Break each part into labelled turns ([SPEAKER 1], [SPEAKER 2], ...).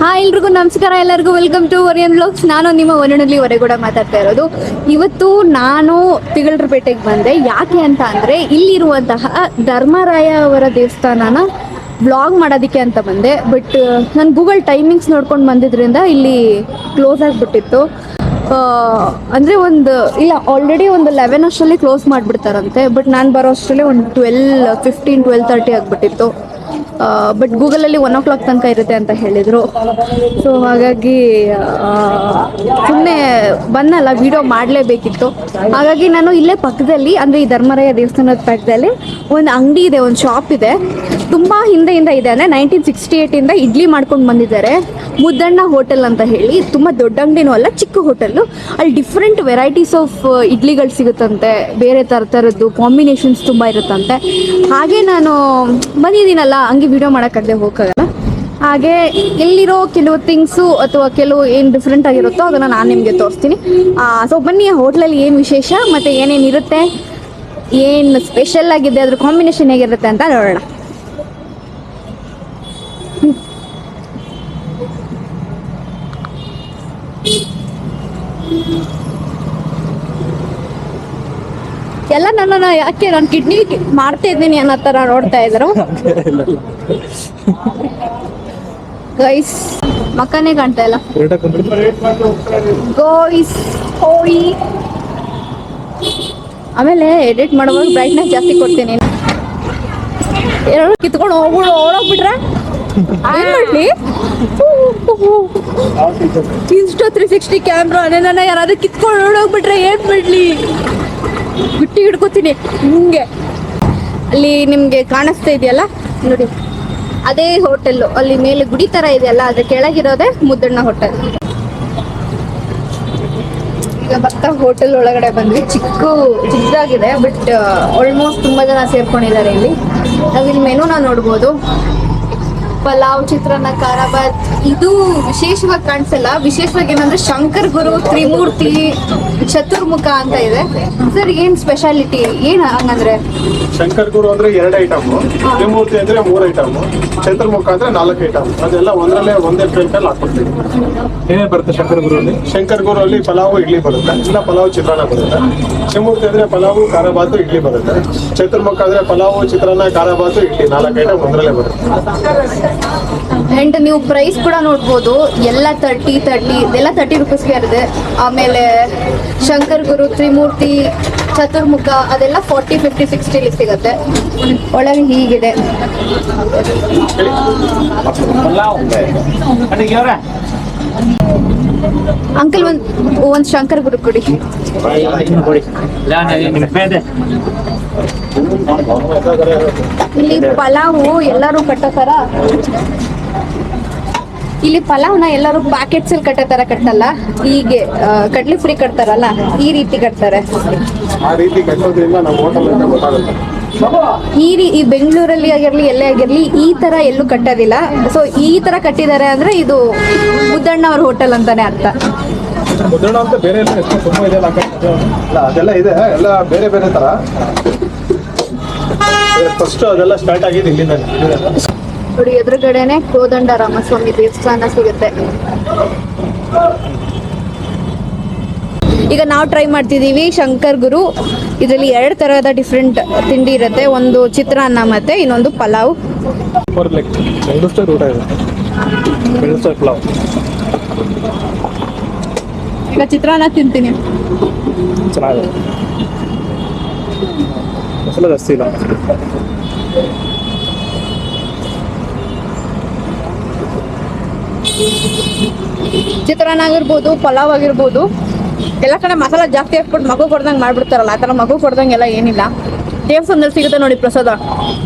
[SPEAKER 1] Hi ಎಲ್ರಿಗೂ ನಮಸ್ಕಾರ, ಎಲ್ಲರಿಗೂ ವೆಲ್ಕಮ್ ಟು ಒರಿಯನ್ ವ್ಲಾಗ್ಸ್. ನಾನು ನಿಮ್ಮ ಒನಹಳ್ಳಿ ಹೊರಗೂಡ ಮಾತಾಡ್ತಾ ಇರೋದು. ಇವತ್ತು ನಾನು ತಿಗಳರಪೇಟೆಗೆ ಬಂದೆ. ಯಾಕೆ ಅಂತ ಅಂದರೆ ಇಲ್ಲಿರುವಂತಹ ಧರ್ಮರಾಯ ಅವರ ದೇವಸ್ಥಾನನ ವ್ಲಾಗ್ ಮಾಡೋದಕ್ಕೆ ಅಂತ ಬಂದೆ. ಬಟ್ ನಾನು ಗೂಗಲ್ ಟೈಮಿಂಗ್ಸ್ ನೋಡ್ಕೊಂಡು ಬಂದಿದ್ದರಿಂದ ಇಲ್ಲಿ ಕ್ಲೋಸ್ ಆಗಿಬಿಟ್ಟಿತ್ತು. ಅಂದರೆ ಇಲ್ಲ ಆಲ್ರೆಡಿ ಒಂದು 11 ಅಷ್ಟರಲ್ಲಿ ಕ್ಲೋಸ್ ಮಾಡಿಬಿಡ್ತಾರಂತೆ. ಬಟ್ ನಾನು ಬರೋ ಅಷ್ಟರಲ್ಲಿ ಒಂದು 12:30 ಆಗಿಬಿಟ್ಟಿತ್ತು. ಬಟ್ ಗೂಗಲಲ್ಲಿ 1 o'clock ತನಕ ಇರುತ್ತೆ ಅಂತ ಹೇಳಿದರು. ಸೊ ಹಾಗಾಗಿ ಸುಮ್ಮನೆ ಬಂದಲ್ಲ, ವಿಡಿಯೋ ಮಾಡಲೇಬೇಕಿತ್ತು. ಹಾಗಾಗಿ ನಾನು ಇಲ್ಲೇ ಪಕ್ಕದಲ್ಲಿ, ಅಂದರೆ ಈ ಧರ್ಮರಾಯ ದೇವಸ್ಥಾನದ ಪಕ್ಕದಲ್ಲಿ ಒಂದು ಅಂಗಡಿ ಇದೆ, ಒಂದು ಶಾಪ್ ಇದೆ. ತುಂಬ ಹಿಂದೆಯಿಂದ ಇದೆ, ಅಂದರೆ 1968ಇಂದ ಇಡ್ಲಿ ಮಾಡ್ಕೊಂಡು ಬಂದಿದ್ದಾರೆ. ಮುದ್ದಣ್ಣ ಹೋಟೆಲ್ ಅಂತ ಹೇಳಿ, ತುಂಬ ದೊಡ್ಡ ಅಂಗಡಿನೂ ಅಲ್ಲ, ಚಿಕ್ಕ ಹೋಟೆಲ್ಲು. ಅಲ್ಲಿ ಡಿಫ್ರೆಂಟ್ ವೆರೈಟೀಸ್ ಆಫ್ ಇಡ್ಲಿಗಳು ಸಿಗುತ್ತಂತೆ, ಬೇರೆ ಥರದ್ದು ಕಾಂಬಿನೇಷನ್ಸ್ ತುಂಬ ಇರುತ್ತಂತೆ. ಹಾಗೆ ನಾನು ಬಂದಿದ್ದೀನಲ್ಲ, ಹಂಗೆ ವಿಡಿಯೋ ಮಾಡೋಕ್ಕಾಗದೆ ಹೋಗೋಕ್ಕಾಗಲ್ಲ. ಹಾಗೆ ಎಲ್ಲಿರೋ ಕೆಲವು ಥಿಂಗ್ಸು ಅಥವಾ ಕೆಲವು ಏನು ಡಿಫ್ರೆಂಟ್ ಆಗಿರುತ್ತೋ ಅದನ್ನು ನಾನು ನಿಮಗೆ ತೋರಿಸ್ತೀನಿ. ಸೊ ಬನ್ನಿ, ಆ ಹೋಟ್ಲಲ್ಲಿ ಏನು ವಿಶೇಷ ಮತ್ತು ಏನೇನಿರುತ್ತೆ, ಏನು ಸ್ಪೆಷಲ್ ಆಗಿದೆ, ಅದ್ರ ಕಾಂಬಿನೇಷನ್ ಹೇಗಿರುತ್ತೆ ಅಂತ ನೋಡೋಣ. ಎಲ್ಲ ನನ್ನನ್ನು ಯಾಕೆ ನಾನು ಕಿಡ್ನಿ ಮಾಡ್ತಾ ಇದ್ದೀನಿ ಅನ್ನೋ ಥರ ನೋಡ್ತಾ ಇದ್ರು. ಗೈಸ್ ಮಕ್ಕನೇ ಕಾಣ್ತಾ ಇಲ್ಲ. ಗೋಯ್ಸ್ ಹೋಯ್. ಆಮೇಲೆ ಎಡಿಟ್ ಮಾಡುವಾಗ ಬ್ರೈಟ್ನೆಸ್ ಜಾಸ್ತಿ ಕೊಡ್ತೀನಿ. ಎರಡು ಕಿತ್ಕೊಂಡು ಓಡೋಗ್ಬಿಟ್ರೆ ಏನ್ ಮಾಡ್ಲಿ? ಇನ್ಸ್ಟಾ 360 ಕ್ಯಾಮ್ರಾ ನನ್ನ ಯಾರಾದ್ರೂ ಕಿತ್ಕೊಂಡು ಓಡೋಗ್ಬಿಟ್ರೆ ಏನ್ ಮಾಡ್ಲಿ? ಬಿಟ್ಟು ಹಿಡ್ಕೋತೀನಿ ಹಿಂಗೆ. ಅಲ್ಲಿ ನಿಮ್ಗೆ ಕಾಣಿಸ್ತಾ ಇದೆಯಲ್ಲ ನೋಡಿ, ಅದೇ ಹೋಟೆಲ್ಲು. ಅಲ್ಲಿ ಮೇಲೆ ಗುಡಿ ತರ ಇದೆಯಲ್ಲ, ಅದ್ರ ಕೆಳಗಿರೋದೆ ಮುದ್ದಣ್ಣ ಹೋಟೆಲ್. ಈಗ ಬರ್ತಾ ಹೋಟೆಲ್ ಒಳಗಡೆ ಬಂದ್ವಿ. ಚಿಕ್ಕದಾಗಿದೆ, ಬಟ್ ಆಲ್ಮೋಸ್ಟ್ ತುಂಬಾ ಜನ ಸೇರ್ಕೊಂಡಿದ್ದಾರೆ ಇಲ್ಲಿ. ನಾವಿಲ್ಲಿ ಮೆನುನ ನೋಡ್ಬೋದು. ಪಲಾವ್, ಚಿತ್ರಾನ್ನ, ಖಾರಾಬಾತ್. ಇದು ವಿಶೇಷವಾಗಿ ಕಾಣಿಸಲ್ಲ. ವಿಶೇಷವಾಗಿ ಏನಂದ್ರೆ ಶಂಕರ್ ಗುರು, ತ್ರಿಮೂರ್ತಿ, ಚತುರ್ಮುಖ ಅಂತ ಇದೆ. ಸರ್ ಏನ್ ಸ್ಪೆಷಾಲಿಟಿ ಏನ್ ಹಂಗಂದ್ರೆ?
[SPEAKER 2] ಶಂಕರ್ ಗುರು ಅಂದ್ರೆ 2 ಐಟಮ್, ತ್ರಿಮೂರ್ತಿ ಅಂದ್ರೆ 3 ಐಟಮ್, ಚತುರ್ಮುಖ ಅಂದ್ರೆ 4 ಐಟಮ್. ಅದೆಲ್ಲ ಒಂದೇ ಪ್ಲೇಟ್ ಅಲ್ಲಿ ಹಾಕೊಡ್ತೀವಿ. ಏನೇ ಬರುತ್ತೆ ಶಂಕರ್ ಗುರುಲ್ಲಿ? ಶಂಕರ್ ಗುರು ಅಲ್ಲಿ ಪಲಾವು ಇಡ್ಲಿ ಬರುತ್ತೆ, ಇಲ್ಲ ಪಲಾವ್ ಚಿತ್ರಾನ್ನ ಬರುತ್ತೆ. ತ್ರಿಮೂರ್ತಿ ಅಂದ್ರೆ ಪಲಾವು ಖಾರಾಬಾತು ಇಡ್ಲಿ ಬರುತ್ತೆ. ಚತುರ್ಮುಖ ಅಂದ್ರೆ ಪಲಾವು ಚಿತ್ರಾನ್ನ ಖಾರಾಬಾತು ಇಡ್ಲಿ, 4 ಐಟಮ್ ಒಂದರಲ್ಲೇ ಬರುತ್ತೆ.
[SPEAKER 1] ಅಂಡ್ ನೀವು ಪ್ರೈಸ್ ಕೂಡ ನೋಡ್ಬೋದು. ಎಲ್ಲ 30 ಇದೆಲ್ಲ 30 ರೂಪೀಸ್ಗೆ ಇರುತ್ತೆ. ಆಮೇಲೆ ಶಂಕರ್ ಗುರು, ತ್ರಿಮೂರ್ತಿ, ಚತುರ್ಮುಖ ಅದೆಲ್ಲ 40, 50, 60 ಸಿಗುತ್ತೆ. ಒಳಗೆ ಹೀಗಿದೆ. ಅಂಕಲ್ ಒಂದು ಶಂಕರ್ ಗುರು ಕೊಡಿ. ಇಲ್ಲಿ ಪಲಾವು ಎಲ್ಲರೂ ಕಟ್ಟೋತರ, ಇಲ್ಲಿ ಪಲಾವ್ನ ಎಲ್ಲರೂ ಪ್ಯಾಕೆಟ್ಸ್ ಅಲ್ಲಿ ಕಟ್ಟೋ ಕಟ್ಟಲ್ಲ, ಹೀಗೆ ಕಡ್ಲಿ ಫ್ರೀ ಕಟ್ತಾರಲ್ಲ, ಈ ರೀತಿ ಕಟ್ತಾರೆ. ಈ ಬೆಂಗಳೂರಲ್ಲಿ ಆಗಿರ್ಲಿ, ಎಲ್ಲೇ ಆಗಿರ್ಲಿ, ಈ ತರ ಎಲ್ಲೂ ಕಟ್ಟೋದಿಲ್ಲ. ಸೊ ಈ ತರ ಕಟ್ಟಿದ್ದಾರೆ ಅಂದ್ರೆ ಇದು ಮುದ್ದಣ್ಣ ಅವ್ರ ಹೋಟೆಲ್ ಅಂತಾನೆ ಅರ್ಥ.
[SPEAKER 2] ಮುದ್ದಣ್ಣ ಅಂತ ಬೇರೆ ತುಂಬಾ ಇದೆ, ಅದೆಲ್ಲ ಇದೆ, ಎಲ್ಲ ಬೇರೆ ಬೇರೆ ತರ. ಫಸ್ಟ್ ಅದೆಲ್ಲ ಸ್ಟಾರ್ಟ್ ಆಗಿದೆ ಇಲ್ಲಿಂದ
[SPEAKER 1] ನೋಡಿ. ಎದುರುಗಡೆನೆ ಕೋದಂಡ ರಾಮಸ್ವಾಮಿ ದೇವಸ್ಥಾನ ಸಿಗುತ್ತೆ. ಈಗ ನಾವು ಟ್ರೈ ಮಾಡ್ತಿದ್ದೀವಿ ಶಂಕರ್ ಗುರು. ಇದರಲ್ಲಿ 2 ತರಹದ ಡಿಫ್ರೆಂಟ್ ತಿಂಡಿ ಇರುತ್ತೆ. ಒಂದು ಚಿತ್ರಾನ್ನ ಮತ್ತೆ ಇನ್ನೊಂದು ಪಲಾವ್. ಈಗ ಚಿತ್ರಾನ್ನ ತಿಂತೀನಿ.
[SPEAKER 2] ಚೆನ್ನಾಗಿದೆ, ಮಸಾಲೆ ಜಾಸ್ತಿ ಇಲ್ಲ.
[SPEAKER 1] ಚಿತ್ರಾನ್ನ ಆಗಿರ್ಬೋದು, ಪಲಾವ್ ಆಗಿರ್ಬೋದು, ಎಲ್ಲ ಕಡೆ ಮಸಾಲ ಜಾಸ್ತಿ ಹಾಕ್ಬಿಟ್ಟು ಮಗು ಕೊಡ್ದಂಗೆ ಮಾಡ್ಬಿಡ್ತಾರಲ್ಲ, ಆ ಥರ ಮಗು ಕೊಡ್ದಂಗೆಲ್ಲ ಏನಿಲ್ಲ. ದೇವಸ್ಥಾನದಲ್ಲಿ ಸಿಗುತ್ತೆ ನೋಡಿ ಪ್ರಸಾದ,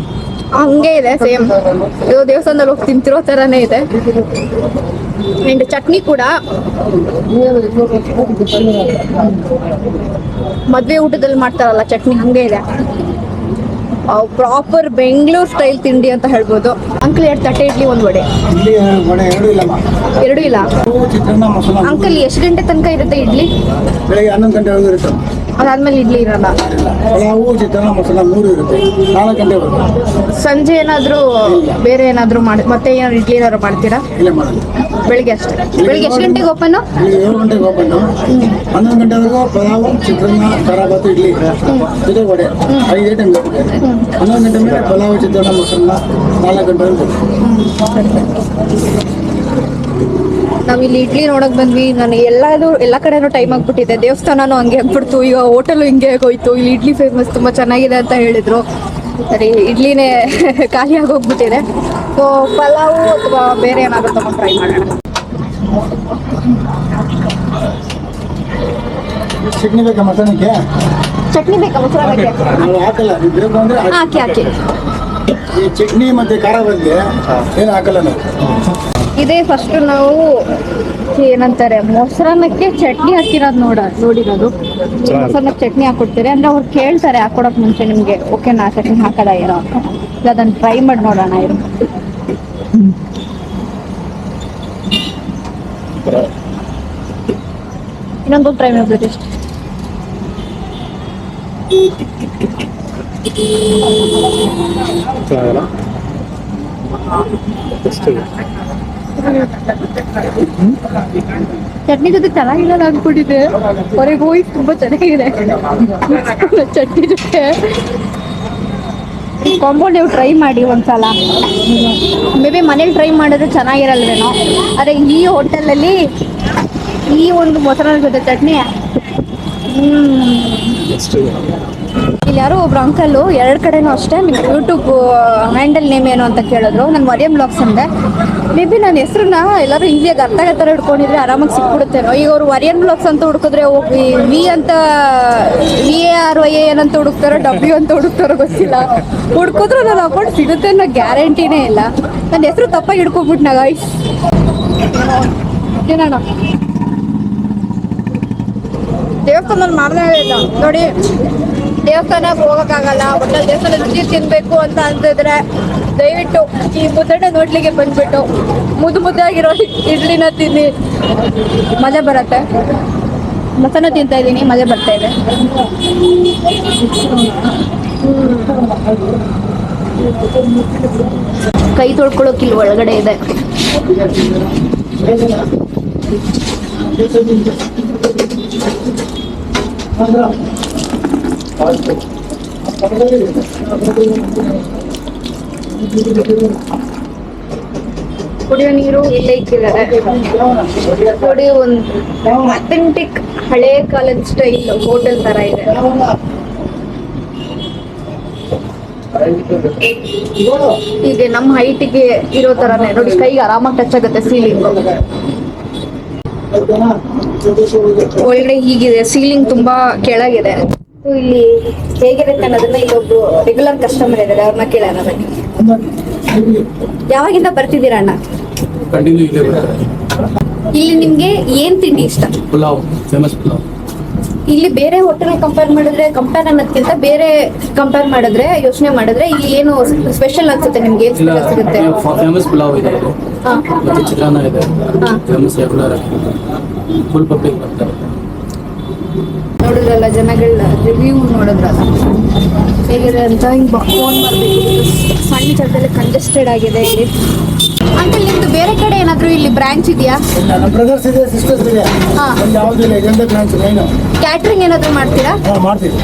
[SPEAKER 1] ಹಂಗೆ ಇದೆ ಸೇಮ್. ಇದು ದೇವಸ್ಥಾನದಲ್ಲಿ ಹೋಗಿ ತಿಂತಿರೋ ಥರನೇ ಇದೆ. ಆ್ಯಂಡ್ ಚಟ್ನಿ ಕೂಡ ಮದುವೆ ಊಟದಲ್ಲಿ ಮಾಡ್ತಾರಲ್ಲ ಚಟ್ನಿ, ಹಂಗೆ ಇದೆ. ಪ್ರಾಪರ್ ಬೆಂಗಳೂರು ಸ್ಟೈಲ್ ತಿಂಡಿ ಅಂತ ಹೇಳ್ಬೋದು. ಅಂಕಲ್ 2 ತಟ್ಟೆ ಇಡ್ಲಿ, 1 ವಡೆ. ಎರಡು ಇಲ್ಲ ಅಂಕಲ್. ಎಷ್ಟು ಗಂಟೆ ತನಕ ಇರುತ್ತೆ ಇಡ್ಲಿ?
[SPEAKER 3] ಬೆಳಗ್ಗೆ 11 ಗಂಟೆವರೆಗೂ ಇರುತ್ತೆ.
[SPEAKER 1] ಅದಾದ್ಮೇಲೆ ಇಡ್ಲಿ ಇರಲ್ಲ.
[SPEAKER 3] ಪಲಾವು ಚಿತ್ರಾನ್ನ ಮಸಾಲ 3 ಇರುತ್ತೆ. 4 ಗಂಟೆ ಬರುತ್ತೆ.
[SPEAKER 1] ಸಂಜೆ ಏನಾದ್ರು ಬೇರೆ ಏನಾದ್ರು ಮಾಡಿ ಮತ್ತೆ ಏನಾದ್ರು ಇಡ್ಲಿ ಏನಾದ್ರು ಮಾಡ್ತೀರಾ?
[SPEAKER 3] ಇಲ್ಲೇ ಮಾಡೋದು.
[SPEAKER 1] ಬೆಳಿಗ್ಗೆ ಅಷ್ಟೇ. ಬೆಳಿಗ್ಗೆ ಎಷ್ಟು ಗಂಟೆಗೆ ಓಪನ್?
[SPEAKER 3] ಇಲ್ಲಿ 7 ಗಂಟೆಗೆ ಓಪನ್. 11 ಗಂಟೆವರೆಗೂ ಪಲಾವು ಚಿತ್ರಾನ್ನ ಖಾರಾಬಾತು ಇಡ್ಲಿ ಜೊತೆ ವಡೆ 5 ಐಟಮ್ ಇರುತ್ತೆ. 11 ಗಂಟೆ ಮೇಲೆ ಪಲಾವು ಚಿತ್ರಾನ್ನ ಮಸಾಲ 4 ಗಂಟೆವರೆಗೂ
[SPEAKER 1] ನಾವ್ ಇಲ್ಲಿ ಇಡ್ಲಿ ನೋಡಕ್ ಬಂದ್ವಿ. ನಾನು ಎಲ್ಲ ಕಡೆನೂ ಟೈಮ್ ಆಗ್ಬಿಟ್ಟಿದೆ. ದೇವಸ್ಥಾನನೂ ಹಂಗೆ ಆಗ್ಬಿಡ್ತು, ಈಗ ಹೋಟೆಲ್ ಹಿಂಗೆ ಆಗೋಯ್ತು. ಇಲ್ಲಿ ಇಡ್ಲಿ ಫೇಮಸ್, ತುಂಬಾ ಚೆನ್ನಾಗಿದೆ ಅಂತ ಹೇಳಿದ್ರು. ಸರಿ, ಇಡ್ಲಿನೇ ಖಾಲಿ ಆಗೋಗ್ಬಿಟ್ಟಿದೆ. ಸೊ ಪಲಾವು ಅಥವಾ ಬೇರೆ ಏನಾದ್ರು ತಗೊಂಡು ಟ್ರೈ ಮಾಡೋಣ.
[SPEAKER 3] ಚಟ್ನಿ ಬೇಕಾ ಮಸಾಲಕ್ಕೆ?
[SPEAKER 1] ಚಟ್ನಿ ಬೇಕಾ? ಮೊಸರು ಬೇಕಾ?
[SPEAKER 3] ನಾವು ಹಾಕಲ್ಲ, ನೀವು ಬೇಕು ಅಂದ್ರೆ
[SPEAKER 1] ಹಾಕಿ ಹಾಕಿ.
[SPEAKER 3] ಈ ಚಟ್ನಿ ಮತ್ತೆ ಖಾರ ಬಂದ್ರೆ ಏನು ಹಾಕಲ್ಲ ನಾವು.
[SPEAKER 1] ಇದೇ ಫಸ್ಟ್ ನಾವು ಏನಂತಾರೆ ಮೊಸರನ್ನಕ್ಕೆ ಚಟ್ನಿ ಹಾಕಿರೋದು ನೋಡಿರೋದು. ಮೊಸರನ್ನಕ್ಕೆ ಚಟ್ನಿ ಹಾಕೊಡ್ತಾರೆ ಅಂದ್ರೆ ಅವ್ರು ಕೇಳ್ತಾರೆ ಹಾಕೊಡಕ್ ಮುಂಚೆ ನಿಮ್ಗೆ ಓಕೆನಾ ಚಟ್ನಿ ಹಾಕದ ಏನೋ ಅಂತ. ಇಲ್ಲ ಅದನ್ನ ಟ್ರೈ ಮಾಡಿ ನೋಡೋಣ ಇರು. ಇನ್ನೊಂದು ಟ್ರೈ ಮಾಡ್ಬಿಟ್ಟು ಇಷ್ಟ. ಚಟ್ನಿ ಜೊತೆ ಚೆನ್ನಾಗಿಲ್ಲ ಆಗ್ಬಿಟ್ಟಿದೆ. ಹೊರಗೆ ಹೋಗಿ ತುಂಬಾ ಚೆನ್ನಾಗಿದೆ ಚಟ್ನಿ ಜೊತೆ. ಕಾಂಬೋ ನೀವು ಟ್ರೈ ಮಾಡಿ ಒಂದ್ಸಲ. ಮೇ ಬಿ ಮನೇಲಿ ಟ್ರೈ ಮಾಡಿದ್ರೆ ಚೆನ್ನಾಗಿರಲ್ವೇನೋ. ಆದರೆ ಈ ಹೋಟೆಲಲ್ಲಿ ಈ ಒಂದು ಮೊಸರನ್ನ ಜೊತೆ ಚಟ್ನಿ ಇಲ್ಲಿ ಯಾರೋ ಒಬ್ರು ಅಂಕಲ್ 2 ಕಡೆನೂ ಅಷ್ಟೇ ನಿಮ್ಮ ಯೂಟ್ಯೂಬ್ ಹ್ಯಾಂಡಲ್ ನೇಮ್ ಏನು ಅಂತ ಕೇಳಿದ್ರು. ನಾನು ಮರಿಯಂ ಬ್ಲಾಗ್ಸ್ ಅಂದೆ. ಮೇ ಬಿ ನನ್ನ ಹೆಸರನ್ನ ಎಲ್ಲರೂ ಈಸಿಯಾಗಿ ಅರ್ಥ ಆಗೋ ಥರ ಹಿಡ್ಕೊಂಡಿದ್ರೆ ಆರಾಮಾಗಿ ಸಿಕ್ಬಿಡುತ್ತೇನೋ. ಈಗ ಅವ್ರು ವರಿಯನ್ ಬ್ಲಾಗ್ಸ್ ಅಂತ ಹುಡುಕಿದ್ರೆ ಹೋಗಿ VARYAN ಅಂತ ಹುಡುಕ್ತಾರೋ W ಅಂತ ಹುಡುಕ್ತಾರೋ ಗೊತ್ತಿಲ್ಲ. ಹುಡ್ಕಿದ್ರು ನನ್ನ ಅಕೌಂಟ್ ಸಿಗುತ್ತೆ ಅನ್ನೋ ಗ್ಯಾರಂಟಿನೇ ಇಲ್ಲ. ನನ್ನ ಹೆಸರು ತಪ್ಪಾಗಿ ಹಿಡ್ಕೊಬಿಟ್ನಾ ಗೈಸ್. ಏನಣ್ಣ ದೇವಸ್ಥಾನದಲ್ಲಿ ಮಾಡದೇ ಇಲ್ಲ ನೋಡಿ. ದೇವಸ್ಥಾನಕ್ಕೆ ಹೋಗೋಕ್ಕಾಗಲ್ಲ, ಒಟ್ಟಲ್ಲಿ ದೇವಸ್ಥಾನ ರುಚಿ ತಿನ್ಬೇಕು ಅಂತ ಅಂತಿದ್ರೆ ದಯವಿಟ್ಟು ಈ ಮುದ್ದಣ್ಣ ನೋಡ್ಲಿಕ್ಕೆ ಬಂದ್ಬಿಟ್ಟು ಮುದ್ದಾಗಿರೋ ಇಡ್ಲಿನ ತಿನ್ನಿ, ಮಜಾ ಬರುತ್ತೆ. ಮೊಸರನ್ನ ತಿಂತಾ ಇದ್ದೀನಿ, ಮಜಾ ಬರ್ತಾ ಇದೆ. ಕೈ ತೊಳ್ಕೊಳ್ಳೋಕೆ ಇಲ್ಲಿ ಒಳಗಡೆ ಇದೆ. ಕುಡಿಯೋ ನೀರು ಇಲ್ಲೇ ಇಕ್ಕಿದ್ದಾರೆ. ನೋಡಿ, ಒಂದು ಅಥೆಂಟಿಕ್ ಹಳೆ ಕಾಲದ ಸ್ಟೈಲ್ ಹೋಟೆಲ್ ತರ ಇದೆ. ಹೀಗೆ ನಮ್ಮ ಹೈಟಿಗೆ ಇರೋ ತರನೇ ನೋಡಿ, ಕೈಗೆ ಆರಾಮಾಗಿ ಟಚ್ ಆಗುತ್ತೆ ಸೀಲಿಂಗ್. ಒಳಗಡೆ ಹೀಗಿದೆ, ಸೀಲಿಂಗ್ ತುಂಬಾ ಕೆಳಗಿದೆ. ಇಲ್ಲಿ ಹೇಗಿರುತ್ತೆ ಅನ್ನೋದನ್ನ ಇಲ್ಲೊಬ್ರು ರೆಗ್ಯುಲರ್ ಕಸ್ಟಮರ್ ಇದ್ದಾರೆ, ಅವ್ರನ್ನ ಕೇಳೋಣ ಬನ್ನಿ. ಯಾವಾಗಿಂದ ಬರ್ತಿದ್ದೀರಾ ಅಣ್ಣ? ಇಲ್ಲಿ ನಿಮ್ಗೆ ಏನ್ ತಿಂಡಿ ಇಷ್ಟ?
[SPEAKER 4] ಪುಲಾವ್, ಫೇಮಸ್ ಪುಲಾವ್.
[SPEAKER 1] ಇಲ್ಲಿ ಬೇರೆ ಹೋಟೆಲ್ ಕಂಪೇರ್ ಅನ್ನೋದಕ್ಕಿಂತ ಬೇರೆ ಕಂಪೇರ್ ಮಾಡಿದ್ರೆ ಯೋಚನೆ ಮಾಡಿದ್ರೆ ಇಲ್ಲಿ ಏನು ಸ್ಪೆಷಲ್ ಅನ್ಸುತ್ತೆ ನಿಮ್ಗೆ? ಏನ್ ಸ್ಪೆಷಲ್ ಸಿಗುತ್ತೆ?
[SPEAKER 4] ಫೇಮಸ್ ಪುಲಾವ್ ಇದೆ, ಮತ್ತೆ ಚಿತ್ರಾನ್ನ ಇದೆ, ಫೇಮಸ್ ರೆಗ್ಯುಲರ್ ಫುಲ್ ಪಬ್ಲಿಕ್ ಬರ್ತಾರೆ.
[SPEAKER 1] ನೋಡಿದ್ರಲ್ಲ ಜನಗಳ ರಿವ್ಯೂ ನೋಡಿದ್ರಲ್ಲ ಹೇಗಿದೆ ಅಂತ. ಹಿಂಗೆ ಫೋನ್ ಮಾಡಬೇಕು, ಸಣ್ಣ ಜಾಗದಲ್ಲಿ ಕಂಜೆಸ್ಟೆಡ್ ಆಗಿದೆ ಇಲ್ಲಿ. ಅಂಕಲ್ ನಿಮ್ದು ಬೇರೆ ಕಡೆ ಏನಾದ್ರು ಇಲ್ಲಿ ಬ್ರಾಂಚ್ ಇದೆಯಾ?
[SPEAKER 3] ನಮ್ಮ ಬ್ರದರ್ಸ್ ಇದೆ, ಸಿಸ್ಟರ್ಸ್ ಇದೆ. ಯಾವುದಿಲ್ಲ, ಇದೊಂದೇ ಬ್ರಾಂಚ್ ಲೈನು.
[SPEAKER 1] ಕ್ಯಾಟ್ರಿಂಗ್ ಏನಾದ್ರು ಮಾಡ್ತೀರಾ?
[SPEAKER 3] ಮಾಡ್ತೀವಿ.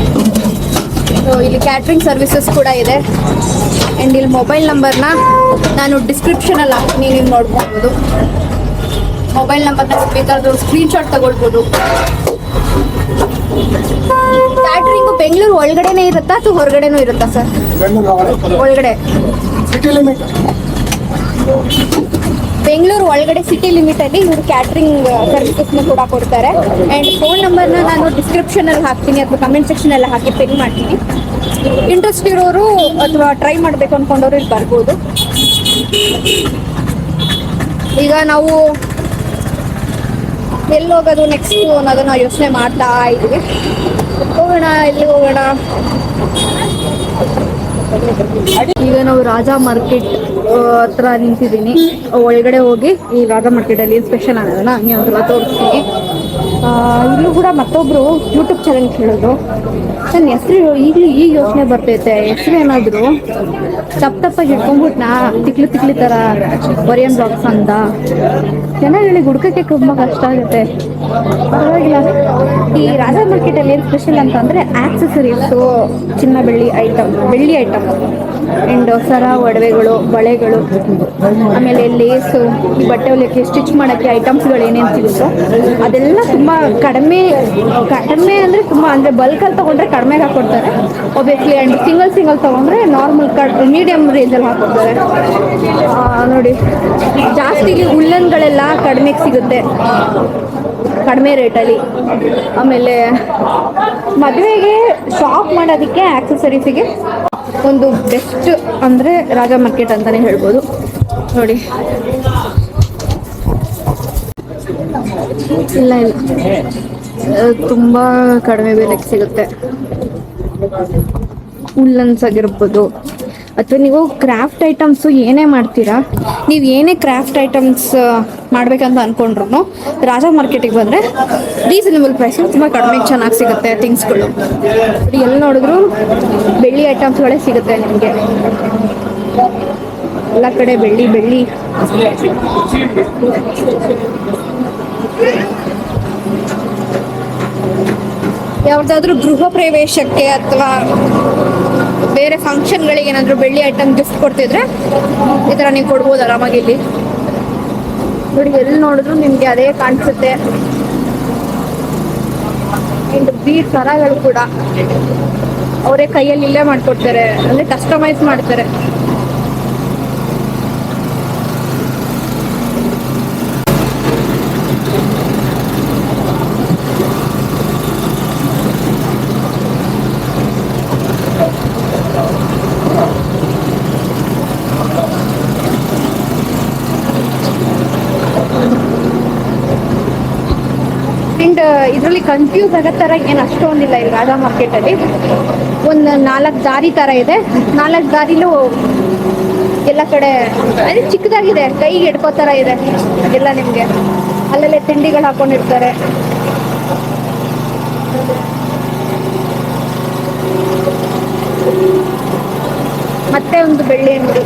[SPEAKER 1] ಇಲ್ಲಿ ಕ್ಯಾಟ್ರಿಂಗ್ ಸರ್ವಿಸಸ್ ಕೂಡ ಇದೆ. ಆ್ಯಂಡ್ ಇಲ್ಲಿ ಮೊಬೈಲ್ ನಂಬರ್ನ ನಾನು ಡಿಸ್ಕ್ರಿಪ್ಷನಲ್ಲಿ ಹಾಕ್ತೀನಿ, ನೀವು ನೋಡ್ಕೊಬೋದು. ಮೊಬೈಲ್ ನಂಬರ್ನ ಬೇಕಾದ್ರೂ ಸ್ಕ್ರೀನ್ಶಾಟ್ ತಗೊಳ್ಬೋದು. ಕ್ಯಾಟ್ರಿಂಗು ಬೆಂಗಳೂರು ಒಳಗಡೆನೇ ಇರುತ್ತಾ ಅಥವಾ ಹೊರಗಡೆನೂ ಇರುತ್ತಾ ಸರ್? ಒಳಗಡೆ
[SPEAKER 3] ಸಿಟಿ ಲಿಮಿಟ್.
[SPEAKER 1] ಬೆಂಗಳೂರು ಒಳಗಡೆ ಸಿಟಿ ಲಿಮಿಟಲ್ಲಿ ಇವರು ಕ್ಯಾಟ್ರಿಂಗ್ ಸರ್ವಿಸಸ್ನ ಕೂಡ ಕೊಡ್ತಾರೆ. ಆ್ಯಂಡ್ ಫೋನ್ ನಂಬರ್ನ ನಾನು ಡಿಸ್ಕ್ರಿಪ್ಷನಲ್ಲಿ ಹಾಕ್ತೀನಿ ಅಥವಾ ಕಮೆಂಟ್ ಸೆಕ್ಷನಲ್ಲಿ ಹಾಕಿ ಪಿನ್ ಮಾಡ್ತೀನಿ. ಇಂಟ್ರೆಸ್ಟ್ ಇರೋರು ಅಥವಾ ಟ್ರೈ ಮಾಡಬೇಕು ಅಂದ್ಕೊಂಡವ್ರು ಇಲ್ಲಿ ಬರ್ಬೋದು. ಈಗ ನಾವು ಎಲ್ಲಿ ಹೋಗೋದು ನೆಕ್ಸ್ಟ್ ಅನ್ನೋದನ್ನ ಯೋಚನೆ ಮಾಡ್ತಾ ಇದ್ದೀವಿ. ಹೋಗೋಣ, ಎಲ್ಲಿ ಹೋಗೋಣ? ಈಗ ನಾವು ರಾಜಾ ಮಾರ್ಕೆಟ್ ಹತ್ರ ನಿಂತಿದ್ದೀನಿ. ಒಳಗಡೆ ಹೋಗಿ ಈ ರಾಜ ಮಾರ್ಕೆಟಲ್ಲಿ ಸ್ಪೆಷಲ್ ಅನ್ನೋದನ್ನ ಹಂಗೆ ಒಂದ್ಸಲ ತೋರಿಸ್ತೀನಿ. ಇಲ್ಲೂ ಕೂಡ ಮತ್ತೊಬ್ರು ಯೂಟ್ಯೂಬ್ ಚಾನಲ್ ಕೇಳಿದ್ರು. ನನ್ನ ಹೆಸರು ಈಗ ಯೋಚನೆ ಬರ್ತೈತೆ, ಹೆಸರು ಏನಾದ್ರು ತಪ್ಪಾಗಿ ಇಟ್ಕೊಂಡ್ಬಿಟ್ನಾ ತಿಕ್ಲಿ ಥರ ಒರಿಯನ್ ಬಾಕ್ಸ್ ಅಂತ. ಚೆನ್ನಾಗಿ ಹುಡ್ಕಕ್ಕೆ ತುಂಬ ಕಷ್ಟ ಆಗುತ್ತೆ. ಪರವಾಗಿಲ್ಲ. ಈ ರಾಜ ಮಾರ್ಕೆಟಲ್ಲಿ ಏನು ಸ್ಪೆಷಲ್ ಅಂತಂದರೆ ಆಕ್ಸೆಸರೀಸು, ಚಿನ್ನ ಬೆಳ್ಳಿ ಐಟಮ್ ಆ್ಯಂಡ್ ಸರ, ಒಡವೆಗಳು, ಬಳೆಗಳು, ಆಮೇಲೆ ಲೇಸು, ಈ ಬಟ್ಟೆ ಹೊಲಿಯೋಕ್ಕೆ ಸ್ಟಿಚ್ ಮಾಡೋಕ್ಕೆ ಐಟಮ್ಸ್ಗಳು ಏನೇನು ಸಿಗುತ್ತೋ ಅದೆಲ್ಲ ತುಂಬ ಕಡಿಮೆ ಅಂದರೆ ತುಂಬ ಅಂದರೆ ಬಲ್ಕಲ್ಲಿ ತೊಗೊಂಡ್ರೆ ಕಡಿಮೆಗೆ ಹಾಕ್ಕೊಡ್ತಾರೆ ಒಬ್ಬಿಯಸ್ಲಿ. ಆ್ಯಂಡ್ ಸಿಂಗಲ್ ತೊಗೊಂಡ್ರೆ ನಾರ್ಮಲ್ ಮೀಡಿಯಮ್ ರೇಂಜಲ್ಲಿ ಹಾಕ್ಕೊಡ್ತಾರೆ. ನೋಡಿ, ಜಾಸ್ತಿ ಉಲ್ಲನ್ಗಳೆಲ್ಲ ಕಡಿಮೆಗೆ ಸಿಗುತ್ತೆ, ಕಡಿಮೆ ರೇಟಲ್ಲಿ. ಆಮೇಲೆ ಮದುವೆಗೆ ಶಾಪ್ ಮಾಡೋದಕ್ಕೆ ಆಕ್ಸೆಸರೀಸಿಗೆ ಒಂದು ಬೆಸ್ಟ್ ಅಂದರೆ ರಾಜ ಮಾರ್ಕೆಟ್ ಅಂತಲೇ ಹೇಳ್ಬೋದು. ನೋಡಿ, ಇಲ್ಲ ತುಂಬ ಕಡಿಮೆ ಬೆಲೆಗೆ ಸಿಗುತ್ತೆ. ಉಲ್ಲನ್ಸ್ ಆಗಿರ್ಬೋದು, ಅಥವಾ ನೀವು ಕ್ರಾಫ್ಟ್ ಐಟಮ್ಸು ಏನೇ ಮಾಡ್ತೀರಾ, ನೀವು ಏನೇ ಕ್ರಾಫ್ಟ್ ಐಟಮ್ಸ್ ಮಾಡ್ಬೇಕಂತ ಅಂದ್ಕೊಂಡ್ರು ರಾಜ ಮಾರ್ಕೆಟಿಗೆ ಬಂದರೆ ರೀಸನಬಲ್ ಪ್ರೈಸ್ ತುಂಬ ಕಡಿಮೆ ಚೆನ್ನಾಗಿ ಸಿಗುತ್ತೆ ಥಿಂಗ್ಸ್ಗಳು. ಎಲ್ಲಿ ನೋಡಿದ್ರು ಬೆಳ್ಳಿ ಐಟಮ್ಸ್ಗಳೇ ಸಿಗುತ್ತೆ ನಿಮಗೆ. ಎಲ್ಲ ಕಡೆ ಬೆಳ್ಳಿ. ಯಾವುದಾದ್ರೂ ಗೃಹ ಪ್ರವೇಶಕ್ಕೆ ಅಥವಾ ಬೇರೆ ಫಂಕ್ಷನ್ಗಳಿಗೆ ಏನಾದರೂ ಬೆಳ್ಳಿ ಐಟಮ್ ಗಿಫ್ಟ್ ಕೊಡ್ತಿದ್ರೆ ಈ ಥರ ನೀವು ಕೊಡ್ಬೋದು ಆರಾಮಾಗಿ. ಇಲ್ಲಿ ನೋಡಿ, ಎಲ್ಲಿ ನೋಡಿದ್ರು ನಿಮಗೆ ಅದೇ ಕಾಣಿಸುತ್ತೆ. ಆ್ಯಂಡ್ ಬೀಡ್ ಸರಗಳು ಕೂಡ ಅವರೇ ಕೈಯಲ್ಲಿ ಇಲ್ಲೇ ಮಾಡಿಕೊಡ್ತಾರೆ, ಅಂದರೆ ಕಸ್ಟಮೈಸ್ ಮಾಡ್ತಾರೆ. ಆ್ಯಂಡ್ ಇದರಲ್ಲಿ ಕನ್ಫ್ಯೂಸ್ ಆಗೋ ಥರ ಏನು ಅಷ್ಟೊಂದಿಲ್ಲ ಇಲ್ಲಿ ರಾಜಾ ಮಾರ್ಕೆಟಲ್ಲಿ. ಒಂದು 4 ದಾರಿ ಥರ ಇದೆ. 4 ದಾರಿಲೂ ಎಲ್ಲ ಕಡೆ ಅದೇ ಚಿಕ್ಕದಾಗಿದೆ, ಕೈಗೆ ಎಡ್ಕೋ ಥರ ಇದೆ. ಅದೆಲ್ಲ ನಿಮಗೆ ಅಲ್ಲಲ್ಲೇ ತಿಂಡಿಗಳು ಹಾಕೊಂಡಿರ್ತಾರೆ. ಮತ್ತೆ ಒಂದು ಬೆಳ್ಳಿ ಅಂಗಡಿ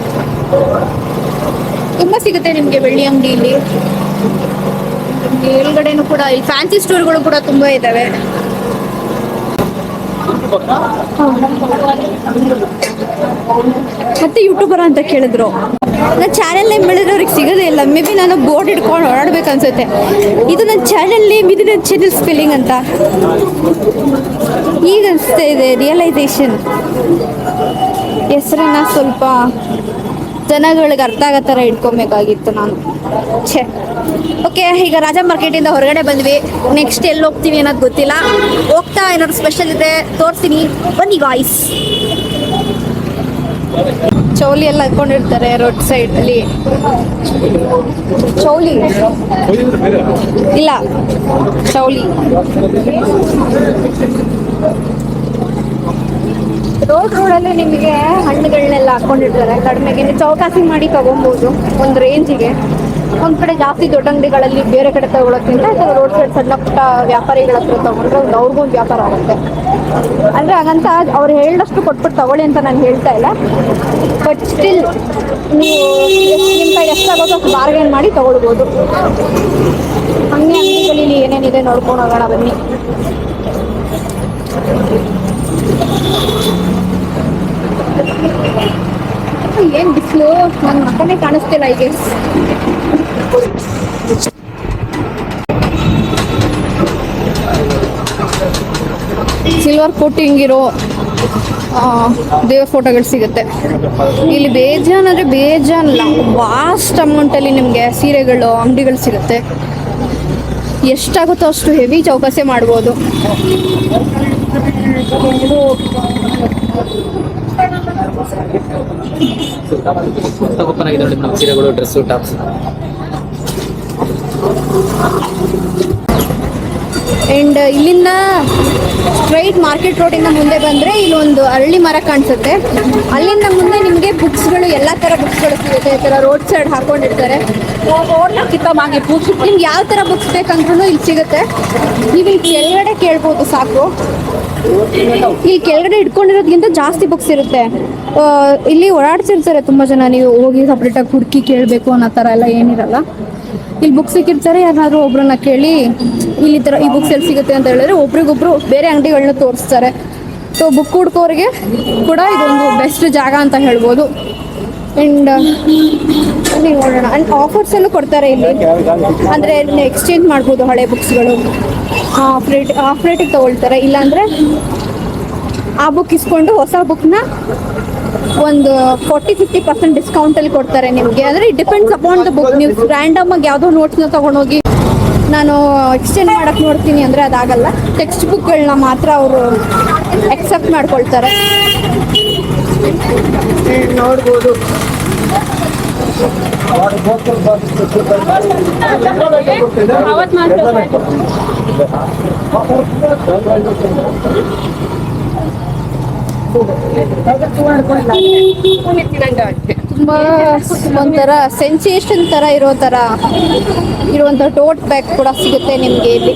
[SPEAKER 1] ತುಂಬ ಸಿಗುತ್ತೆ ನಿಮಗೆ, ಬೆಳ್ಳಿ ಅಂಗಡಿ ಇಲ್ಲಿ. ಮೇಲ್ಗಡೆನೂ ಕೂಡ ಈ ಫ್ಯಾನ್ಸಿ ಸ್ಟೋರ್ಗಳು ಕೂಡ ತುಂಬಾ ಇದಾವೆ. ಮತ್ತೆ ಯೂಟ್ಯೂಬರ್ ಅಂತ ಕೇಳಿದ್ರು. ನನ್ನ ಚಾನೆಲ್ ನೇಮ್ ಹೇಳಿದ್ರೆ ಅವ್ರಿಗೆ ಸಿಗೋದೇ ಇಲ್ಲ. ಮೇ ಬಿ ನಾನು ಬೋರ್ಡ್ ಇಟ್ಕೊಂಡು ಓಡಾಡ್ಬೇಕು ಅನ್ಸುತ್ತೆ. ಇದು ನನ್ನ ಚಾನೆಲ್ ನೇಮ್, ಇದು ನನ್ನ ಚಾನೆಲ್ ಸ್ಪೆಲ್ಲಿಂಗ್ ಅಂತ ಈಗ ಅನಿಸ್ತಾ ಇದೆ. ರಿಯಲೈಸೇಷನ್ ಹೆಸರನ್ನ ಸ್ವಲ್ಪ ಜನಗಳಿಗೆ ಅರ್ಥ ಆಗೋ ಥರ ಇಟ್ಕೊಬೇಕಾಗಿತ್ತು ನಾನು. ಓಕೆ, ಈಗ ರಾಜಾ ಮಾರ್ಕೆಟಿಂದ ಹೊರಗಡೆ ಬಂದ್ವಿ. ನೆಕ್ಸ್ಟ್ ಎಲ್ಲಿ ಹೋಗ್ತೀವಿ ಅನ್ನೋದು ಗೊತ್ತಿಲ್ಲ. ಹೋಗ್ತಾ ಏನಾದ್ರು ಸ್ಪೆಷಲ್ ಇದೆ ತೋರಿಸ್ತೀನಿ, ಬನ್ನಿ ಗಾಯ್ಸ್. ಚೌಲಿ ಎಲ್ಲ ಹಾಕೊಂಡಿರ್ತಾರೆ ರೋಡ್ ಸೈಡಲ್ಲಿ. ಚೌಲಿ ಇಲ್ಲ, ಚೌಲಿ. ರೋಡಲ್ಲಿ ನಿಮಗೆ ಹಣ್ಣುಗಳನ್ನೆಲ್ಲ ಹಾಕೊಂಡಿರ್ತಾರೆ ಕಡಿಮೆಗೆ. ನೀವು ಚೌಕಾಸಿ ಮಾಡಿ ತಗೊಬೋದು ಒಂದು ರೇಂಜಿಗೆ. ಒಂದು ಕಡೆ ಜಾಸ್ತಿ ದೊಡ್ಡ ಅಂಗಡಿಗಳಲ್ಲಿ ಬೇರೆ ಕಡೆ ತಗೊಳ್ಳೋಕ್ಕಿಂತ ರೋಡ್ ಸೈಡ್ ಸಣ್ಣ ಪುಟ್ಟ ವ್ಯಾಪಾರಿಗಳ ಹತ್ರ ತಗೊಂಡ್ರೆ ಅವ್ರಿಗೂ ಒಂದು ವ್ಯಾಪಾರ ಆಗುತ್ತೆ. ಅಂದರೆ ಹಾಗಂತ ಅವ್ರು ಹೇಳಿದಷ್ಟು ಕೊಟ್ಬಿಟ್ಟು ತಗೊಳ್ಳಿ ಅಂತ ನಾನು ಹೇಳ್ತಾ ಇಲ್ಲ. ಬಟ್ ಸ್ಟಿಲ್ ನೀವು ನಿಮ್ಮ ಕೈ ಎಷ್ಟಾಗೋದು ಅಷ್ಟು ಬಾರ್ಗೇನ್ ಮಾಡಿ ತಗೊಳ್ಬೋದು. ಹಂಗೆ ಅಂಗಡಿಗಳಲ್ಲಿ ಏನೇನಿದೆ ನೋಡ್ಕೊಂಡು ಹೋಗೋಣ ಬನ್ನಿ. ಏನ್ ಬಿಸಿಲು, ನನ್ನ ಮಕ್ಕನೇ ಕಾಣಿಸ್ತಿಲ್ಲ ಈಗ. ಸಿಲ್ವರ್ ಕೋಟಿಂಗ್ ಇರೋ ದೇವ್ರ ಫೋಟೋಗಳು ಸಿಗುತ್ತೆ ಇಲ್ಲಿ. ಬೇಜಾನ್ ಅಂದರೆ ಬೇಜಾನಲ್ಲ, ವಾಸ್ಟ್ ಅಮೌಂಟಲ್ಲಿ ನಿಮಗೆ ಸೀರೆಗಳು ಅಂಗಡಿಗಳು ಸಿಗುತ್ತೆ. ಎಷ್ಟಾಗುತ್ತೋ ಅಷ್ಟು ಹೆವಿ ಚೌಕಾಸೆ ಮಾಡ್ಬೋದು.
[SPEAKER 4] ಓಪನ್ ಆಗಿದೆ ನೋಡಿ ನಮ್ಮ ಸೀರೆಗಳು, ಡ್ರೆಸ್ಸು, ಟಾಪ್ಸ್.
[SPEAKER 1] ಆ್ಯಂಡ್ ಇಲ್ಲಿಂದ ಸ್ಟ್ರೈಟ್ ಮಾರ್ಕೆಟ್ ರೋಡಿಂದ ಮುಂದೆ ಬಂದರೆ ಇಲ್ಲೊಂದು ಅರಳಿ ಮರ ಕಾಣಿಸುತ್ತೆ. ಅಲ್ಲಿಂದ ಮುಂದೆ ನಿಮಗೆ ಬುಕ್ಸ್ಗಳು ಎಲ್ಲ ಥರ ಬುಕ್ಸ್ಗಳು ಸಿಗುತ್ತೆ. ಈ ಥರ ರೋಡ್ ಸೈಡ್ ಹಾಕೊಂಡಿರ್ತಾರೆ. ನಿಮ್ಗೆ ಯಾವ ಥರ ಬುಕ್ಸ್ ಬೇಕಂದ್ರೂ ಇಲ್ಲಿ ಸಿಗುತ್ತೆ. ನೀವು ಇಲ್ಲಿ ಕೆಳಗಡೆ ಕೇಳ್ಬೋದು ಸಾಕು. ಇಲ್ಲಿ ಕೆಳಗಡೆ ಇಟ್ಕೊಂಡಿರೋದ್ಕಿಂತ ಜಾಸ್ತಿ ಬುಕ್ಸ್ ಇರುತ್ತೆ. ಇಲ್ಲಿ ಓಡಾಡ್ಸಿರ್ತಾರೆ ತುಂಬ ಜನ. ನೀವು ಹೋಗಿ ಸಪ್ರೇಟಾಗಿ ಹುಡುಕಿ ಕೇಳಬೇಕು ಅನ್ನೋ ಥರ ಎಲ್ಲ ಏನಿರಲ್ಲ. ಇಲ್ಲಿ ಬುಕ್ಸ್ ಸಿಕ್ಕಿರ್ತಾರೆ. ಯಾರಾದರೂ ಒಬ್ರನ್ನ ಕೇಳಿ ಇಲ್ಲಿ ಥರ ಈ ಬುಕ್ಸ್ ಎಲ್ಲಿ ಸಿಗುತ್ತೆ ಅಂತ ಹೇಳಿದ್ರೆ ಒಬ್ರಿಗೊಬ್ರು ಬೇರೆ ಅಂಗಡಿಗಳನ್ನ ತೋರಿಸ್ತಾರೆ. ಸೊ ಬುಕ್ ಹುಡ್ಕೋರಿಗೆ ಕೂಡ ಇದೊಂದು ಬೆಸ್ಟ್ ಜಾಗ ಅಂತ ಹೇಳ್ಬೋದು. ಆ್ಯಂಡ್ ನೀವು ನೋಡೋಣ. ಆ್ಯಂಡ್ ಆಫರ್ಸಲ್ಲೂ ಕೊಡ್ತಾರೆ ಇಲ್ಲಿ. ಅಂದರೆ ಎಕ್ಸ್ಚೇಂಜ್ ಮಾಡ್ಬೋದು ಹಳೆ ಬುಕ್ಸ್ಗಳು. ಆಫ್ ರೇಟಿಗೆ ತೊಗೊಳ್ತಾರೆ. ಇಲ್ಲಾಂದರೆ ಆ ಬುಕ್ ಇಸ್ಕೊಂಡು ಹೊಸ ಬುಕ್ನ ಒಂದು 40-50% ಡಿಸ್ಕೌಂಟಲ್ಲಿ ಕೊಡ್ತಾರೆ ನಿಮಗೆ. ಅಂದರೆ it depends upon the book. ನೀವು ರ್ಯಾಂಡಮಾಗಿ ಯಾವುದೋ ನೋಟ್ಸ್ನ ತೊಗೊಂಡೋಗಿ ನಾನು ಎಕ್ಸ್ಚೇಂಜ್ ಮಾಡೋಕ್ಕೆ ನೋಡ್ತೀನಿ ಅಂದರೆ ಅದಾಗಲ್ಲ. ಟೆಕ್ಸ್ಟ್ ಬುಕ್ಗಳನ್ನ ಮಾತ್ರ ಅವರು ಎಕ್ಸೆಪ್ಟ್ ಮಾಡ್ಕೊಳ್ತಾರೆ. ನೋಡ್ಬೋದು. ತುಂಬಾ ಒಂಥರ ಸೆನ್ಸೇಷನ್ ತರ ಇರುವಂತ ಟೋಟ್ ಬ್ಯಾಗ್ ಕೂಡ ಸಿಗುತ್ತೆ ನಿಮಗೆ ಇಲ್ಲಿ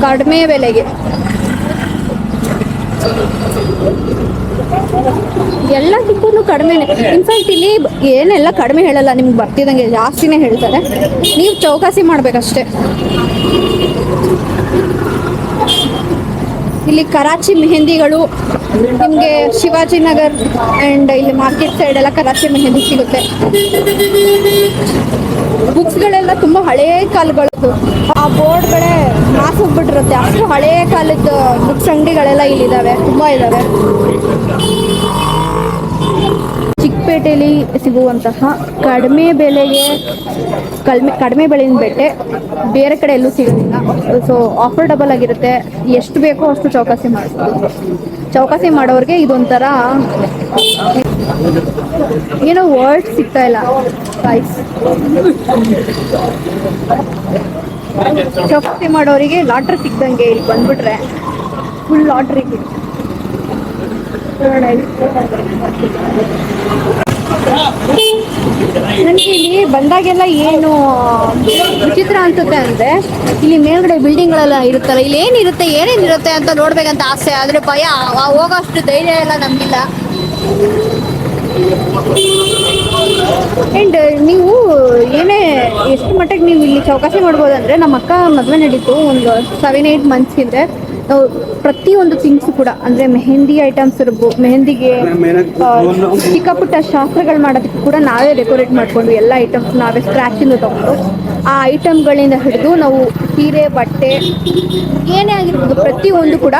[SPEAKER 1] ಕಡಿಮೆ ಬೆಲೆಗೆ. ಎಲ್ಲದಕ್ಕೂ ಕಡಿಮೆನೆ. ಇನ್ಫ್ಯಾಕ್ಟ್ ಇಲ್ಲಿ ಏನೆಲ್ಲ ಕಡಿಮೆ ಹೇಳಲ್ಲ, ನಿಮ್ಗೆ ಬರ್ತಿದ್ದಂಗೆ ಜಾಸ್ತಿನೇ ಹೇಳ್ತಾರೆ. ನೀವು ಚೌಕಾಸಿ ಮಾಡ್ಬೇಕಷ್ಟೆ. ಇಲ್ಲಿ ಕರಾಚಿ ಮೆಹಂದಿಗಳು ನಿಮಗೆ ಶಿವಾಜಿನಗರ್ ಆ್ಯಂಡ್ ಇಲ್ಲಿ ಮಾರ್ಕೆಟ್ ಸೈಡ್ ಎಲ್ಲ ಕರಾಚಿ ಮೆಹಂದಿ ಸಿಗುತ್ತೆ. ಬುಕ್ಸ್ಗಳೆಲ್ಲ ತುಂಬ ಹಳೇ ಕಾಲಗಳದ್ದು. ಆ ಬೋರ್ಡ್ಗಳೇ ಮಾಸೋಗ್ಬಿಟ್ಟಿರುತ್ತೆ. ಅಷ್ಟು ಹಳೇ ಕಾಲದ ಬುಕ್ಸ್ ಅಂಗಡಿಗಳೆಲ್ಲ ಇಲ್ಲಿದ್ದಾವೆ, ತುಂಬ ಇದ್ದಾವೆ. ಚಿಕ್ಕಪೇಟೆಯಲ್ಲಿ ಸಿಗುವಂತಹ ಕಡಿಮೆ ಬೆಲೆಗೆ ಕಡಿಮೆ ಬೆಲೆಯಿಂದ ಬೇರೆ ಕಡೆ ಎಲ್ಲೂ ಸಿಗೋದಿಲ್ಲ. ಸೊ ಆಫರ್ಡಬಲ್ ಆಗಿರುತ್ತೆ. ಎಷ್ಟು ಬೇಕೋ ಅಷ್ಟು ಚೌಕಾಸಿ ಮಾಡ್ಬೋದು. ಚೌಕಾಸಿ ಮಾಡೋರಿಗೆ ಇದೊಂಥರ ಏನೋ ವರ್ಡ್ ಸಿಗ್ತಾ ಇಲ್ಲ. ಚೌಕಾಸಿ ಮಾಡೋರಿಗೆ ಲಾಟ್ರಿ ಸಿಗ್ದಂಗೆ ಇಲ್ಲಿ ಬಂದ್ಬಿಟ್ರೆ ಫುಲ್ ಲಾಟ್ರಿ. ನನಗೆ ಇಲ್ಲಿ ಬಂದಾಗೆಲ್ಲ ಏನು ವಿಚಿತ್ರ ಅನ್ಸುತ್ತೆ ಅಂದರೆ ಇಲ್ಲಿ ಮೇಲ್ಗಡೆ ಬಿಲ್ಡಿಂಗ್ಗಳೆಲ್ಲ ಇರುತ್ತಲ್ಲ, ಇಲ್ಲಿ ಏನೇನಿರುತ್ತೆ ಅಂತ ನೋಡ್ಬೇಕಂತ ಆಸೆ. ಆದರೆ ಭಯ, ಹೋಗೋಷ್ಟು ಧೈರ್ಯ ಎಲ್ಲ ನಮಗಿಲ್ಲ. ಆ್ಯಂಡ್ ನೀವು ಎಷ್ಟು ಮಟ್ಟಿಗೆ ನೀವು ಇಲ್ಲಿ ಚೌಕಾಸಿ ಮಾಡ್ಬೋದಂದರೆ, ನಮ್ಮ ಅಕ್ಕ ಮದುವೆ ನಡೀತು ಒಂದು 7-8 ಮಂತ್ಸ್ ಹಿಂದೆ. ನಾವು ಪ್ರತಿಯೊಂದು ಥಿಂಗ್ಸು ಕೂಡ ಅಂದರೆ ಮೆಹಂದಿ ಐಟಮ್ಸ್ ಇರ್ಬೋದು, ಮೆಹಂದಿಗೆ ಚಿಕ್ಕ ಪುಟ್ಟ ಶಾಸ್ತ್ರಗಳು ಮಾಡೋದಕ್ಕೆ ಕೂಡ ನಾವೇ ಡೆಕೋರೇಟ್ ಮಾಡಿಕೊಂಡು ಎಲ್ಲ ಐಟಮ್ಸ್ ನಾವೇ ಸ್ಕ್ರ್ಯಾಚಿಂದ ತೊಗೊಂಡು ಆ ಐಟಮ್ಗಳಿಂದ ಹಿಡಿದು ನಾವು ಸೀರೆ, ಬಟ್ಟೆ ಏನೇ ಆಗಿರ್ಬೋದು ಪ್ರತಿಯೊಂದು ಕೂಡ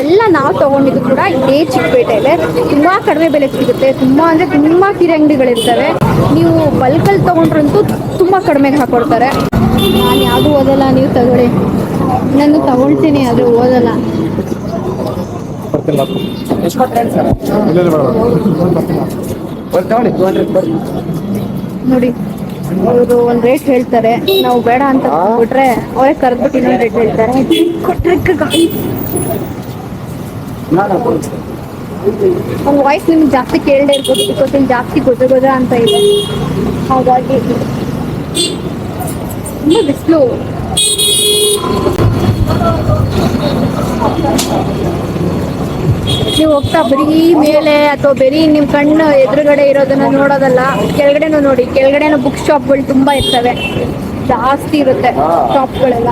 [SPEAKER 1] ಎಲ್ಲ ನಾವು ತೊಗೊಂಡಿದ್ದು ಕೂಡ ಇದೇ ಚಿಕ್ಕಪೇಟೆಯಲ್ಲೇ ತುಂಬ ಕಡಿಮೆ ಬೆಲೆಗೆ ಸಿಗುತ್ತೆ. ತುಂಬ ಸೀರೆ ಅಂಗಡಿಗಳಿರ್ತವೆ. ನೀವು ಬಲ್ಕಲ್ಲಿ ತೊಗೊಂಡ್ರಂತೂ ತುಂಬ ಕಡಿಮೆಗೆ ಹಾಕ್ಕೊಡ್ತಾರೆ. ನಾನು ಯಾವುದೂ ಓದಲ್ಲ, ನೀವು ತಗೊಳ್ಳಿ. ನಾನು ತಗೊಳ್ತೀನಿ ಆದರೆ ಓದಲ್ಲ. ನೋಡಿ ಅವರು ಒಂದು ರೇಟ್ ಹೇಳ್ತಾರೆ, ನಾವು ಬೇಡ ಅಂತ ಕೊಟ್ರೆ ಅವರೇ ಕರೆದ್ಬಿಟ್ಟು ಇನ್ನೊಂದು ರೇಟ್ ಹೇಳ್ತಾರೆ. ಅವ್ನ ವಾಯ್ಸ್ ನಿಮ್ಗೆ ಜಾಸ್ತಿ ಕೇಳದೆ ಇರ್ಬೋದು, ಬಿಕಾಸ್ ಇಲ್ಲಿ ಜಾಸ್ತಿ ಗೊಜ ಅಂತ ಇದೆ. ಹಾಗಾಗಿ ತುಂಬ ಬಿಸಿಲು. ನೀವು ಹೋಗ್ತಾ ಬರೀ ಮೇಲೆ ಅಥವಾ ಬರೀ ನಿಮ್ಮ ಕಣ್ಣು ಎದುರುಗಡೆ ಇರೋದನ್ನ ನೋಡೋದಲ್ಲ, ಕೆಳಗಡೆನೂ ನೋಡಿ. ಕೆಳಗಡೆನೂ ಬುಕ್ ಶಾಪ್ಗಳು ತುಂಬ ಇರ್ತವೆ, ಜಾಸ್ತಿ ಇರುತ್ತೆ ಶಾಪ್ಗಳೆಲ್ಲ.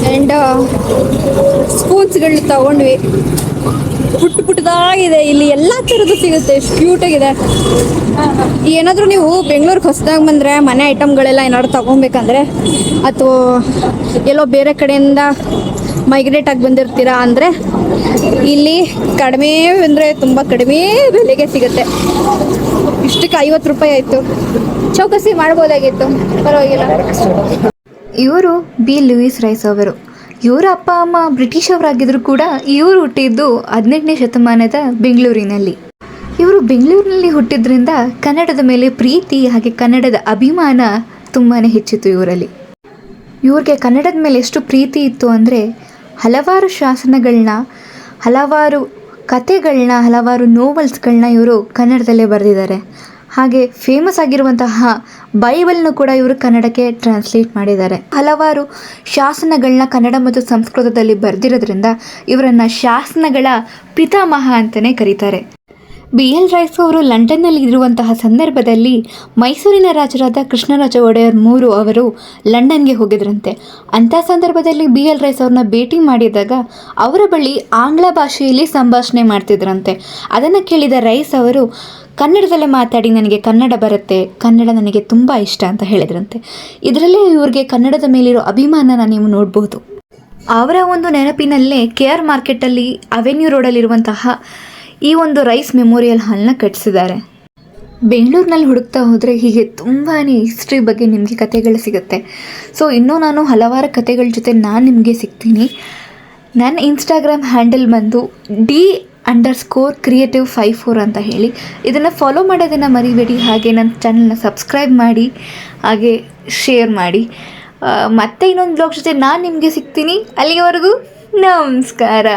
[SPEAKER 1] ಆ್ಯಂಡ್ ಸ್ಪೂನ್ಸ್ಗಳನ್ನ ತಗೊಂಡ್ವಿ. ಪುಟ್ಟದಾಗಿದೆ. ಇಲ್ಲಿ ಎಲ್ಲ ಥರದ್ದು ಸಿಗುತ್ತೆ. ಎಷ್ಟು ಕ್ಯೂಟಾಗಿದೆ. ಏನಾದರೂ ನೀವು ಬೆಂಗಳೂರಿಗೆ ಹೊಸದಾಗಿ ಬಂದರೆ ಮನೆ ಐಟಮ್ಗಳೆಲ್ಲ ಏನಾದ್ರು ತೊಗೊಬೇಕಂದ್ರೆ ಅಥವಾ ಎಲ್ಲೋ ಬೇರೆ ಕಡೆಯಿಂದ ಮೈಗ್ರೇಟ್ ಆಗಿ ಬಂದಿರ್ತೀರಾ ಅಂದರೆ ಇಲ್ಲಿ ಕಡಿಮೆ ಅಂದರೆ ತುಂಬ ಕಡಿಮೆ ಬೆಲೆಗೆ ಸಿಗುತ್ತೆ. ಇಷ್ಟಕ್ಕೆ 50 ರೂಪಾಯಿ ಆಯಿತು. ಚೌಕಾಸಿ ಮಾಡ್ಬೋದಾಗಿತ್ತು, ಪರವಾಗಿಲ್ಲ.
[SPEAKER 5] ಇವರು ಬಿ ಲೂಯಿಸ್ ರೈಸ್ ಅವರು. ಇವರ ಅಪ್ಪ ಅಮ್ಮ ಬ್ರಿಟಿಷ್ ಅವರಾಗಿದ್ದರೂ ಕೂಡ ಇವರು ಹುಟ್ಟಿದ್ದು 18ನೇ ಶತಮಾನದ ಬೆಂಗಳೂರಿನಲ್ಲಿ. ಇವರು ಬೆಂಗಳೂರಿನಲ್ಲಿ ಹುಟ್ಟಿದ್ರಿಂದ ಕನ್ನಡದ ಮೇಲೆ ಪ್ರೀತಿ ಹಾಗೆ ಕನ್ನಡದ ಅಭಿಮಾನ ತುಂಬಾ ಹೆಚ್ಚಿತ್ತು ಇವರಲ್ಲಿ. ಇವ್ರಿಗೆ ಕನ್ನಡದ ಮೇಲೆ ಎಷ್ಟು ಪ್ರೀತಿ ಇತ್ತು ಅಂದರೆ ಹಲವಾರು ಶಾಸನಗಳನ್ನ, ಹಲವಾರು ಕತೆಗಳನ್ನ, ಹಲವಾರು ನೋವೆಲ್ಸ್ಗಳನ್ನ ಇವರು ಕನ್ನಡದಲ್ಲೇ ಬರೆದಿದ್ದಾರೆ. ಹಾಗೆ ಫೇಮಸ್ ಆಗಿರುವಂತಹ ಬೈಬಲ್ನು ಕೂಡ ಇವರು ಕನ್ನಡಕ್ಕೆ ಟ್ರಾನ್ಸ್ಲೇಟ್ ಮಾಡಿದ್ದಾರೆ. ಹಲವಾರು ಶಾಸನಗಳನ್ನ ಕನ್ನಡ ಮತ್ತು ಸಂಸ್ಕೃತದಲ್ಲಿ ಬರೆದಿರೋದ್ರಿಂದ ಇವರನ್ನು ಶಾಸನಗಳ ಪಿತಾಮಹ ಅಂತಲೇ ಕರೀತಾರೆ. BL ರೈಸ್ ಅವರು ಲಂಡನ್ನಲ್ಲಿ ಇರುವಂತಹ ಸಂದರ್ಭದಲ್ಲಿ ಮೈಸೂರಿನ ರಾಜರಾದ ಕೃಷ್ಣರಾಜ ಒಡೆಯರ್ III ಅವರು ಲಂಡನ್ಗೆ ಹೋಗಿದ್ರಂತೆ. ಅಂಥ ಸಂದರ್ಭದಲ್ಲಿ BL ರೈಸ್ ಅವ್ರನ್ನ ಭೇಟಿ ಮಾಡಿದಾಗ ಅವರ ಬಳಿ ಆಂಗ್ಲ ಭಾಷೆಯಲ್ಲಿ ಸಂಭಾಷಣೆ ಮಾಡ್ತಿದ್ರಂತೆ. ಅದನ್ನು ಕೇಳಿದ ರೈಸ್ ಅವರು ಕನ್ನಡದಲ್ಲೇ ಮಾತಾಡಿ, ನನಗೆ ಕನ್ನಡ ಬರುತ್ತೆ, ಕನ್ನಡ ನನಗೆ ತುಂಬ ಇಷ್ಟ ಅಂತ ಹೇಳಿದ್ರಂತೆ. ಇದರಲ್ಲೇ ಇವ್ರಿಗೆ ಕನ್ನಡದ ಮೇಲಿರೋ ಅಭಿಮಾನನ ನೀವು ನೋಡ್ಬೋದು. ಅವರ ಒಂದು ನೆನಪಿನಲ್ಲೇ KR ಮಾರ್ಕೆಟಲ್ಲಿ ಅವೆನ್ಯೂ ರೋಡಲ್ಲಿರುವಂತಹ ಈ ಒಂದು ರೈಸ್ ಮೆಮೋರಿಯಲ್ ಹಾಲ್ನ ಕಟ್ಟಿಸಿದ್ದಾರೆ. ಬೆಂಗಳೂರಿನಲ್ಲಿ ಹುಡುಕ್ತಾ ಹೋದರೆ ಹೀಗೆ ತುಂಬಾ ಹಿಸ್ಟ್ರಿ ಬಗ್ಗೆ ನಿಮಗೆ ಕತೆಗಳು ಸಿಗುತ್ತೆ. ಸೊ ಇನ್ನೂ ನಾನು ಹಲವಾರು ಕತೆಗಳ ಜೊತೆ ನಾನು ನಿಮಗೆ ಸಿಗ್ತೀನಿ. ನನ್ನ ಇನ್ಸ್ಟಾಗ್ರಾಮ್ ಹ್ಯಾಂಡಲ್ ಬಂದು D_creative54 ಅಂತ ಹೇಳಿ. ಇದನ್ನು ಫಾಲೋ ಮಾಡೋದನ್ನು ಮರಿಬೇಡಿ. ಹಾಗೆ ನನ್ನ ಚಾನಲ್ನ ಸಬ್ಸ್ಕ್ರೈಬ್ ಮಾಡಿ, ಹಾಗೆ ಶೇರ್ ಮಾಡಿ. ಮತ್ತೆ ಇನ್ನೊಂದು ಬ್ಲಾಗ್ ಜೊತೆ ನಾನು ನಿಮಗೆ ಸಿಗ್ತೀನಿ. ಅಲ್ಲಿವರೆಗೂ ನಮಸ್ಕಾರ.